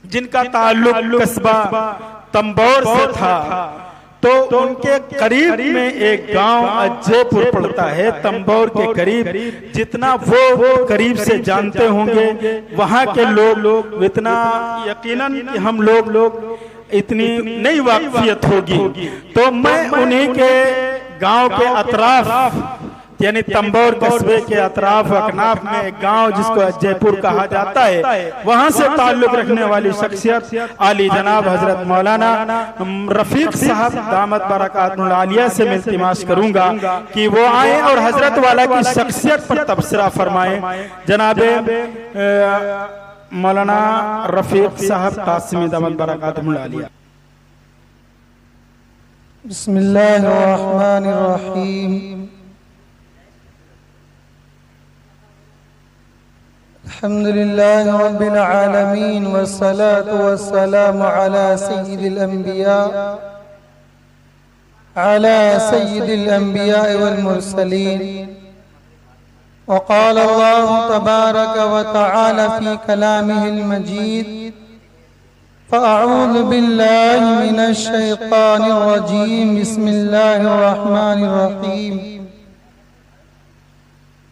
जिनका ताल्लुक कस्बा तंबोर से था, तो उनके करीब में एक गांव अज्जेपुर पड़ता है, तंबोर के करीब। जितना वो करीब से जानते होंगे वहां के लोग इतना यकीनन कि हम लोग इतनी नहीं वाकफियत होगी। तो मैं उन्हीं के गांव के अतराफ यानी तंबोर कस्बे के अतराफ अकनाफ में एक गांव जिसको अज्जेपुर कहा जाता है, वहां से ताल्लुक रखने वाली शख्सियत आली जनाब हजरत मौलाना रफीक साहब दामत बरकातुहुल आलिया से मैं इल्तिमास करूंगा कि वो आए और हजरत वाला की शख्सियत पर तबसरा फरमाएं। जनाब मौलाना रफीक साहब कासिमी दामत बरकातुहुल आलिया। बिस्मिल्लाहिर्रहमानिर्रहीम। अल्हम्दुलिल्लाहि रब्बिल आलमीन वस्सलातु वस्सलामु अला सय्यिदिल अंबिया वल मुरसलीन। वक़ाल अल्लाहु तबारक व तआला फी कलामिहिल मजीद फ़अऊज़ु बिल्लाहि मिनश शैतानिर रजीम। बिस्मिल्लाहिर रहमानिर रहीम।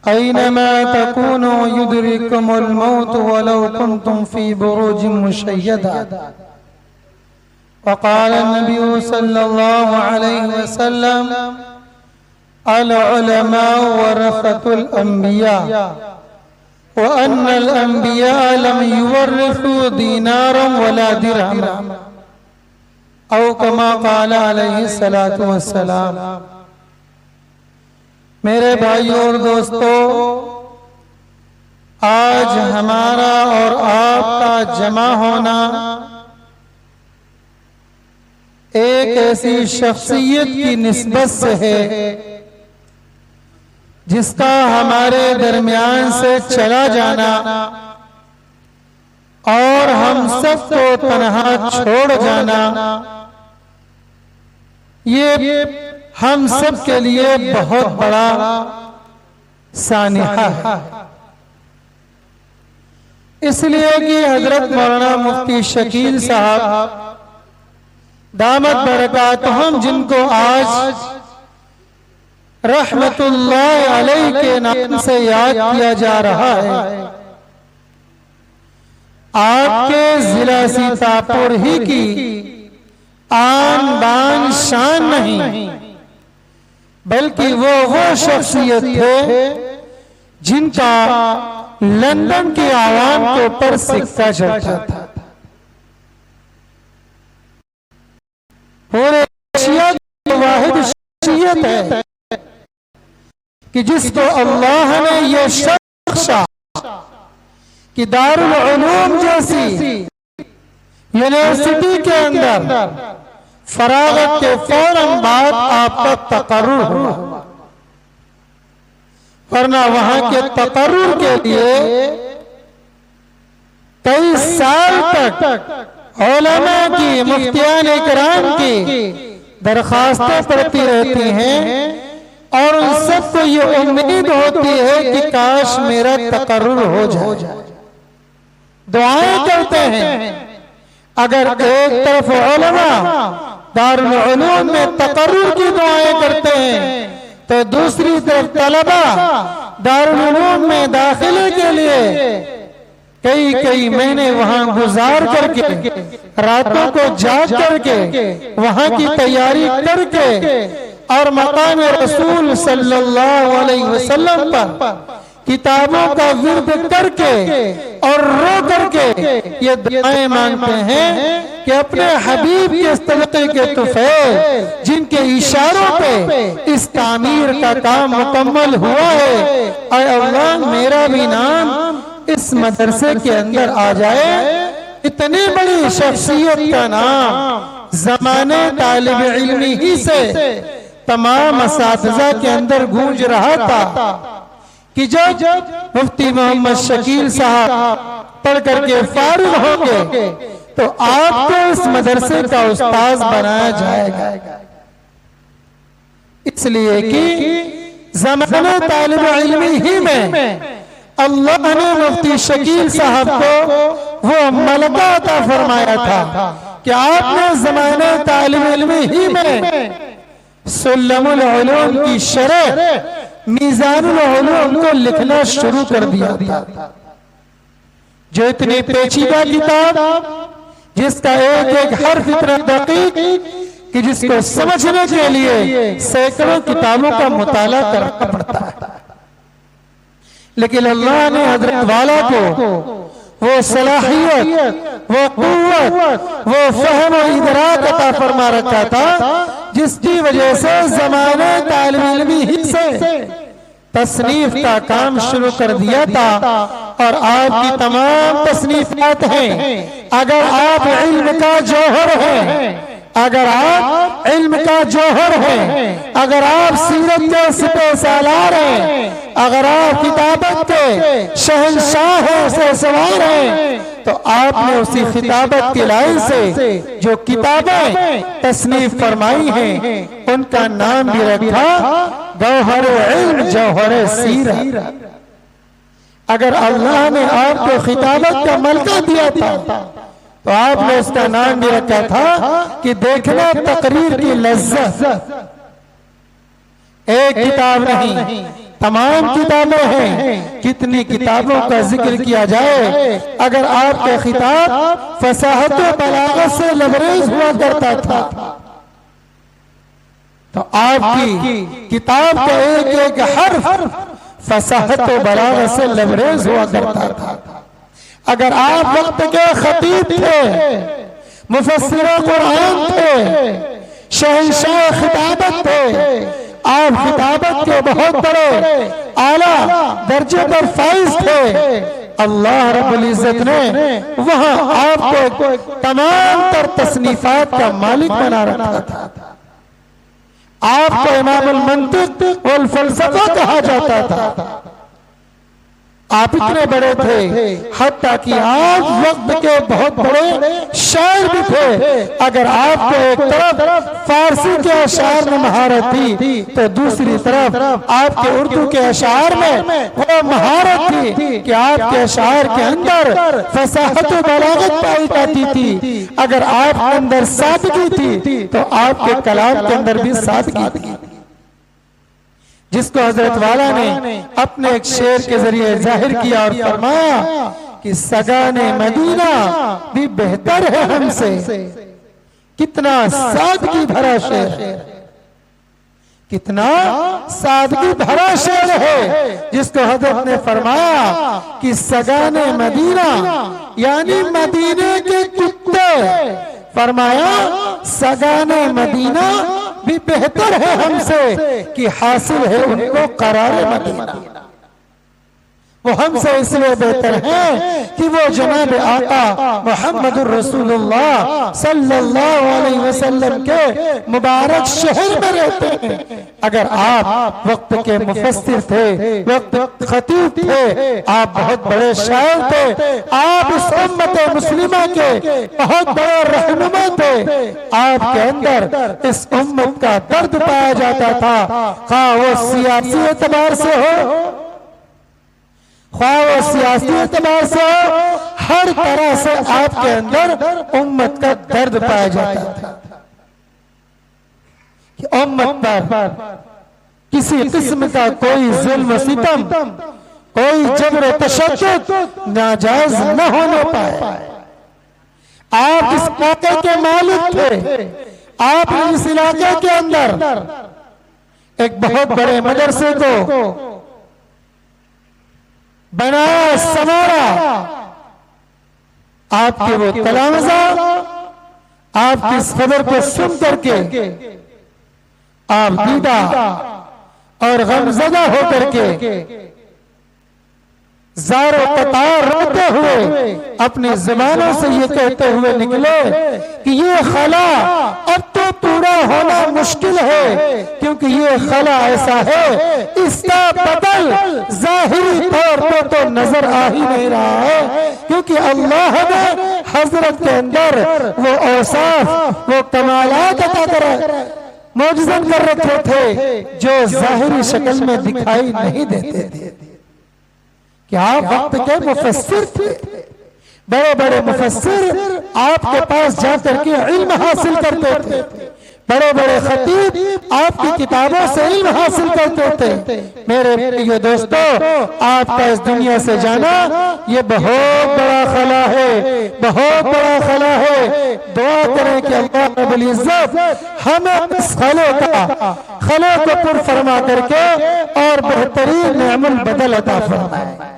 ऐनमा तकूनु युदरिकुमुल मौत वलौ कुन्तुम फी बुरूजिन मुशय्यदा। वक़ाल नबी सल्लल्लाहु अलैहि वसल्लम अल उलमाउ वरसतुल अंबिया व अन्नल अंबिया लम युवर्रिसू दीनारन वला दिरहम औ कमा क़ाल अलैहि सलातु वस्सलाम। मेरे भाइयों और दोस्तों, आज हमारा और आपका जमा होना एक ऐसी शख्सियत की निस्बत से है जिसका हमारे दरमियान से चला जाना और हम सबको तन्हा छोड़ जाना, ये हम सब के लिए बहुत बड़ा सानिहा है। इसलिए कि हजरत मौलाना मुफ्ती शकील साहब दामत बरकातुहुम, जिनको आज रहमतुल्लाह अलैह के नाम से याद किया जा रहा है, आपके जिला सीतापुर ही की आन बान शान नहीं, बल्कि वो शख्सियत थे जिनका लंदन के आवाम के ऊपर सिक्का चढ़ता था। पूरे एशिया की वाहिद शख्सियत है कि जिसको अल्लाह ने ये शख्सा कि दारुल उलूम जैसी यूनिवर्सिटी के अंदर फरागत के फौरन बाद आपका तकर्रुर हुआ, वरना वहां के तकर्रुर के लिए कई साल तक उलमा की मुफ्तियान इकराम की दरखास्तें पड़ती रहती हैं और उन सबको ये उम्मीद होती है कि काश मेरा तकर्रुर हो जाए। दुआएं करते हैं। अगर एक तरफ उलमा दारुल उलूम में तकर्रुर की दुआएं करते हैं, तो दूसरी तरफ तलबा दारुल उलूम में दाखिले के लिए कई महीने वहां गुजार करके, रातों को जाग करके, वहां की तैयारी करके और मकाम रसूल सल्लल्लाहु अलैहि वसल्लम पर किताबों का विर्द करके और रो करके ये दुआएं मांगते हैं कि अपने हबीब के सदक़े के तुफ़ैल, जिनके इशारों पे इस तामीर का काम मुकम्मल हुआ है, और अल्लाह मेरा भी नाम इस मदरसे के अंदर आ जाए। इतनी बड़ी शख्सियत का नाम ज़माने तालिब इल्मी ही से तमाम असातिज़ा के अंदर गूंज रहा था कि जब मुफ्ती मोहम्मद शकील साहब पढ़ करके फारिग होंगे तो आपको इस मदरसे का उस्ताद बनाया जाएगा। इसलिए कि ज़माने तालिब इल्मी ही में अल्लाह ने मुफ्ती शकील साहब को वो मलका अता फरमाया था कि आपने ज़माने तालिब इल्मी ही में सुल्लमुल उलूम की शरह मीज़ानुल उलूम को लिखना शुरू कर दिया था, जो इतनी पेचीदा किताब जिसका एक एक हर्फ इतना दकीक कि जिसको समझने के लिए सैकड़ों किताबों का मुताला करना पड़ता है। लेकिन अल्लाह ने हजरत वाला को वो सलाहियत, वो कुव्वत, वो फहम और इदराक अता फरमा रखा था, जिसकी वजह से ज़माने तालिब इल्मी ही से तसनीफ का काम शुरू कर दिया था। और आपकी तमाम तसनीफात हैं, अगर आप इल्म का जौहर हैं, अगर आप इल्म का जौहर हैं, अगर आप सीरत के सिपह सालार हैं, अगर आप किताबत के शहंशाह हैं, से सवार हैं, तो आपने उसी किताबत की लाइन से जो किताबें तसनीफ फरमाई हैं उनका नाम भी रखा गौहर इल्म जौहर सीरत। अगर अल्लाह ने आपको खिताबत का मलका दिया था तो आपने उसका नाम भी रखा था कि देखना तकरीर की लज्जत। एक किताब नहीं, तमाम किताबें हैं। कितनी किताबों का जिक्र किया जाए, अगर आपका खिताब फसाहत व बलागत से लबरेज हुआ करता था तो आपकी किताब का एक एक हर्फ फसाहत व बलागत से लबरेज हुआ करता था। अगर आप वक्त के खतीब थे, मुफस्सिर कुरान थे, शहंशाह खिताबत थे, आप खिताबत के बहुत बड़े आला दर्जे पर फाइज थे, अल्लाह रब्बुल इज्जत ने वहां आपको तमाम तर तसनीफात का मालिक बना रखा था। आपको इमामुल मंतिक वल फलसफा कहा जाता था। आप इतने बड़े थे हत्ता कि आप वक्त के बहुत बड़े शायर भी थे। अगर आपको एक तरफ फारसी के अशार में महारत थी तो दूसरी तरफ आपके उर्दू के अशार में वो महारत थी कि आपके अशार के अंदर फसाहत व बलागत पाई जाती थी। अगर आपके अंदर सादगी थी तो आपके कलाम के अंदर भी सादगी थी, जिसको हजरत वाला ने अपने एक शेर के जरिए जाहिर किया और फरमाया कि सगाने मदीना भी बेहतर है हमसे। कितना सादगी भरा शेर है, कितना सादगी भरा शेर है, जिसको हजरत ने फरमाया कि सगाने मदीना यानी मदीने के कुत्ते, फरमाया सगाने मदीना भी बेहतर है हमसे कि हासिल है उनको करार मदीना। वो हमसे इसलिए बेहतर है कि वो जनाब आका मुहम्मदुर रसूलुल्लाह सल्लल्लाहु अलैहि वसल्लम के मुबारक शहर में रहते हैं। अगर आप वक्त के मुफस्सिर थे, वक्त खतीब थे, आप बहुत बड़े शायर थे, आप इस उम्मत मुस्लिमा के बहुत बड़े रहनुमा थे, आपके अंदर इस उम्मत का दर्द पाया जाता था, ख्वाह वो सियासी एतबार से हो, ख्वाह वो सियासी एतबार से हो, हर तरह से आपके अंदर उम्मत का दर्द पाया जाता था कि उम्मत पर किसी किस्म का कोई जुल्म सितम, कोई जबर तशद्दुद नाजायज न होने पाए। आप इस इलाके के मालिक थे, आप इस इलाके के अंदर एक बहुत बड़े मदरसे को बनाया संवारा। आपके वो तलामजा आपकी इस खबर को सुन करके आप दीदा और गमजदा होकर के ज़ारो कतार रोते हुए अपनी ज़बानों से ये कहते हुए निकले कि ये खला अब तो पूरा होना मुश्किल है, क्योंकि ये खला ऐसा है इसका बदल ज़ाहिरी तौर पर तो नजर आ ही नहीं रहा है, क्योंकि अल्लाह ने हजरत के अंदर वो औसाफ, वो कमालात अता कर मौजूदन कर रखे थे जो ज़ाहिरी शक्ल में दिखाई नहीं देते थे। कि आप वक्त के मुफस्सिर थे। बड़े बड़े मुफस्सिर आपके पास जाकर के इल्म हासिल करते थे, बड़े बड़े खतीब आपकी किताबों से इल्म हासिल करते थे। मेरे ये दोस्तों, आपका इस दुनिया से जाना ये बहुत बड़ा खला है, बहुत बड़ा खला है। दुआ करें कि अल्लाह रब्बुल इज्जत हमें इस खले को पुर फरमा करके और बेहतरीन नेमत बदल अता फरमाए,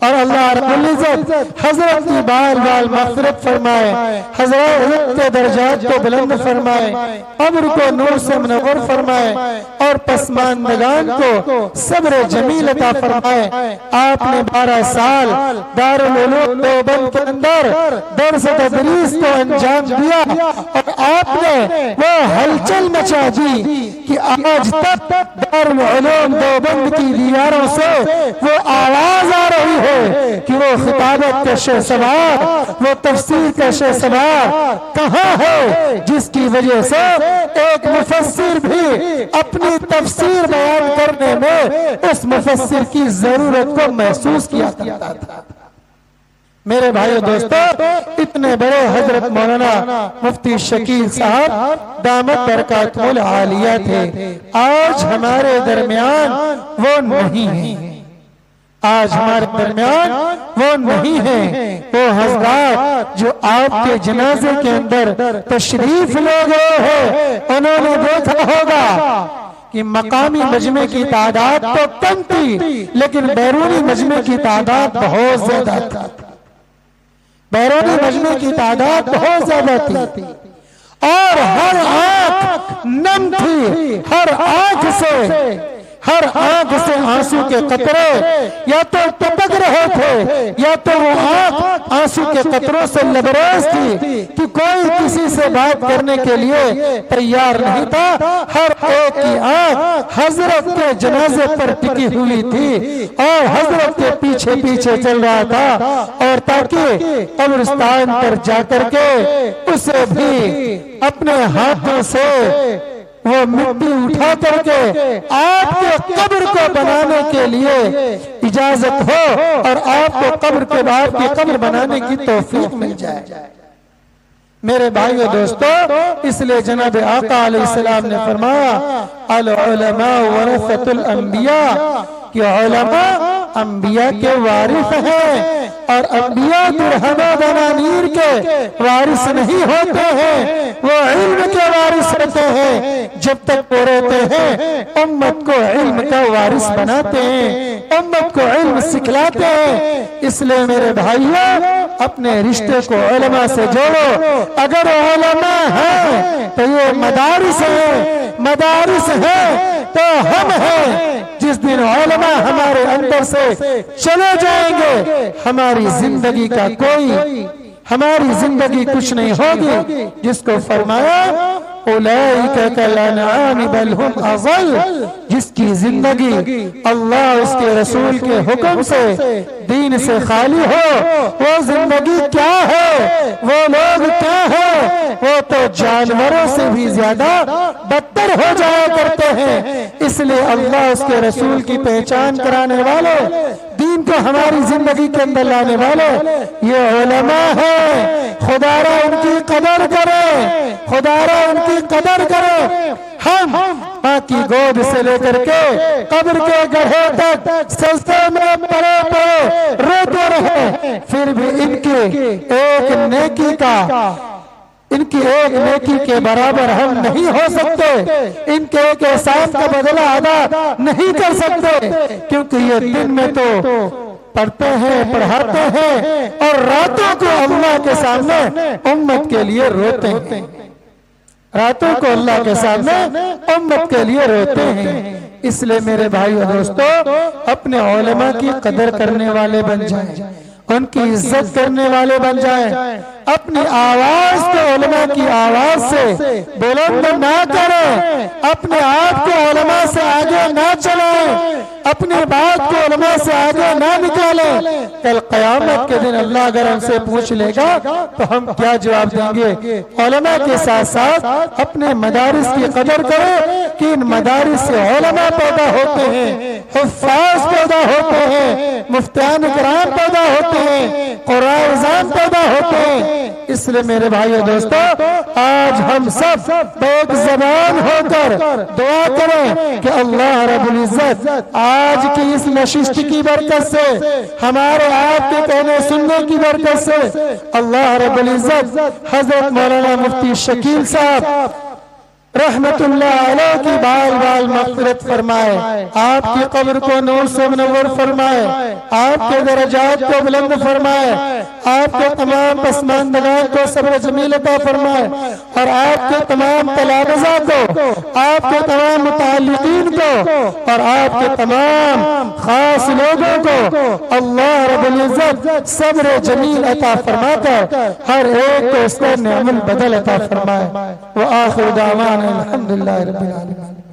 और अल्लाह रब्बुल इज्जत हजरत की बाल बाल मग़फ़िरत फरमाए, हजरत के दर्जात को बुलंद फरमाए, कब्र को नूर से मुनव्वर फरमाए और पसमानदगान को सब्र जमील अता फरमाए। आपने 12 साल दारुल उलूम देवबंद के अंदर दर्स तदरीस को अंजाम दिया और आपने वो हलचल मचा दी कि आज तक दारुल उलूम देवबंद की दीवारों से वो आवाज आ रही है कि वो खिताबत के शहसवार, वो तफसीर के शहसवार कहाँ है, जिसकी वजह से एक मुफस्सिर भी अपनी तफसीर बयान करने में उस मुफस्सिर की जरूरत को महसूस किया करता था। मेरे भाइयों दोस्तों, इतने बड़े हजरत मौलाना मुफ्ती शकील साहब दामत बरकातुल आलिया थे। आज हमारे दरमियान वो नहीं है, आज हमारे दरमियान वो नहीं है। वो हज़रात जो आपके जनाजे के अंदर तशरीफ ले गए हैं, उन्होंने देखा होगा कि मकामी मजमे की तादाद तो कम थी, लेकिन बैरूनी मजमे की तादाद बहुत ज्यादा थी। बैरूनी मजमे की तादाद बहुत ज्यादा थी और हर आंख नम थी, हर आंख से आंसू के कतरे या तो टपक रहे थे या तो वो आंख आंसू के कतरों से लबरेज थी कि कोई किसी से बात करने के लिए तैयार नहीं था। हर एक की आंख हजरत के जनाजे पर टिकी हुई थी और हजरत के पीछे पीछे चल रहा था, और ताकि कब्रिस्तान पर जाकर के उसे भी अपने हाथों से वो मिट्टी उठा करके आपके कब्र को बनाने के लिए इजाजत हो और आपको कब्र के बाद की कब्र बनाने की तौफीक मिल जाए। मेरे भाइयों दोस्तों, इसलिए जनाब आका अलैहिस्सलाम ने फरमाया अल उलमा वरसतुल अंबिया, कि उलमा अंबिया के वारिस हैं और अंबिया दुरहमा दनानीर के वारिस नहीं होते हैं, वो इल्म के वारिस होते हैं। जब तक वो रहते हैं उम्मत को इल्म का वारिस बनाते हैं, उम्मत को इल्म सिखलाते हैं। इसलिए मेरे भाइयों, अपने रिश्ते को उलमा से जोड़ो। अगर उलमा है तो ये मदारिस है तो हम हैं। जिस दिन उलमा हमारे अंदर से चले जाएंगे, हमारी जिंदगी कुछ नहीं होगी। जिसको फरमाया उलाइका कल अनआम बल हुम अज़ल, जिसकी जिंदगी अल्लाह उसके रसूल के हुक्म से दीन से खाली हो, वो जिंदगी क्या है, वो लोग क्या है, वो तो जानवरों से भी ज्यादा बदतर हो जाया करते हैं। इसलिए अल्लाह उसके रसूल की पहचान कराने वाले, दीन को हमारी जिंदगी के अंदर लाने वाले ये उलमा है। खुदारा उनकी कदर करें, खुदारा उनकी कदर करें। हम माँ की गोद से लेकर के कब्र के गड्ढे तक सजदे में पड़े रोते रहे, फिर भी इनकी एक नेकी के बराबर हम नहीं हो सकते, इनके एक एहसान का बदला अदा नहीं कर सकते, क्योंकि ये दिन में तो पढ़ते हैं, पढ़ाते हैं और रातों को अल्लाह के सामने उम्मत के लिए रोते हैं, रातों को अल्लाह के सामने उम्मत के लिए रोते हैं। इसलिए मेरे भाइयों दोस्तों, अपने उलमा की कदर करने वाले बन जाएं, उनकी इज्जत करने वाले बन जाएं। अपनी आवाज को उलमा की आवाज से बुलंद ना करें, अपने आप को उलमा से आगे ना चलाएं, अपनी बात को उलमा से आगे ना निकालें। कल क़यामत के दिन अल्लाह अगर हमसे पूछ लेगा तो हम क्या जवाब देंगे? उलमा के साथ साथ अपने मदारिस की कदर करें कि इन मदारिस से उलमा पैदा होते हैं, हुफ्फाज पैदा होते हैं, मुफ्तियान किराम पैदा होते हैं, कुरान पैदा होते हैं। इसलिए मेरे भाइयों दोस्तों, आज हम सब एक ज़बान होकर दुआ करें कि अल्लाह रब्बुल इज्जत आज की इस नशिस्त की बरकत से, हमारे आपके कहने सुनने की बरकत से अल्लाह रब्बुल इज्जत हजरत मौलाना मुफ्ती शकील साहब रहमतुल्लाह अलैह की बाल बाल मग़फ़िरत फरमाए, आपकी कब्र को नूर से मुनव्वर फरमाए, आपके दरजात को बुलंद फरमाए, आपके तमाम पसमानदगान को सब्र जमील अता फरमाए और आपके तमाम तलाबज़ा को, आपके तमाम मुताल्लिक़ीन को और आपके तमाम खास लोगों को अल्लाह रब्बुल इज्जत सब्र जमील अता फरमाकर हर एक को उसका नेमत बदल अता फरमाए। व आखिर दावाना अल्हम्दुलिल्लाहि रब्बिल आलमीन।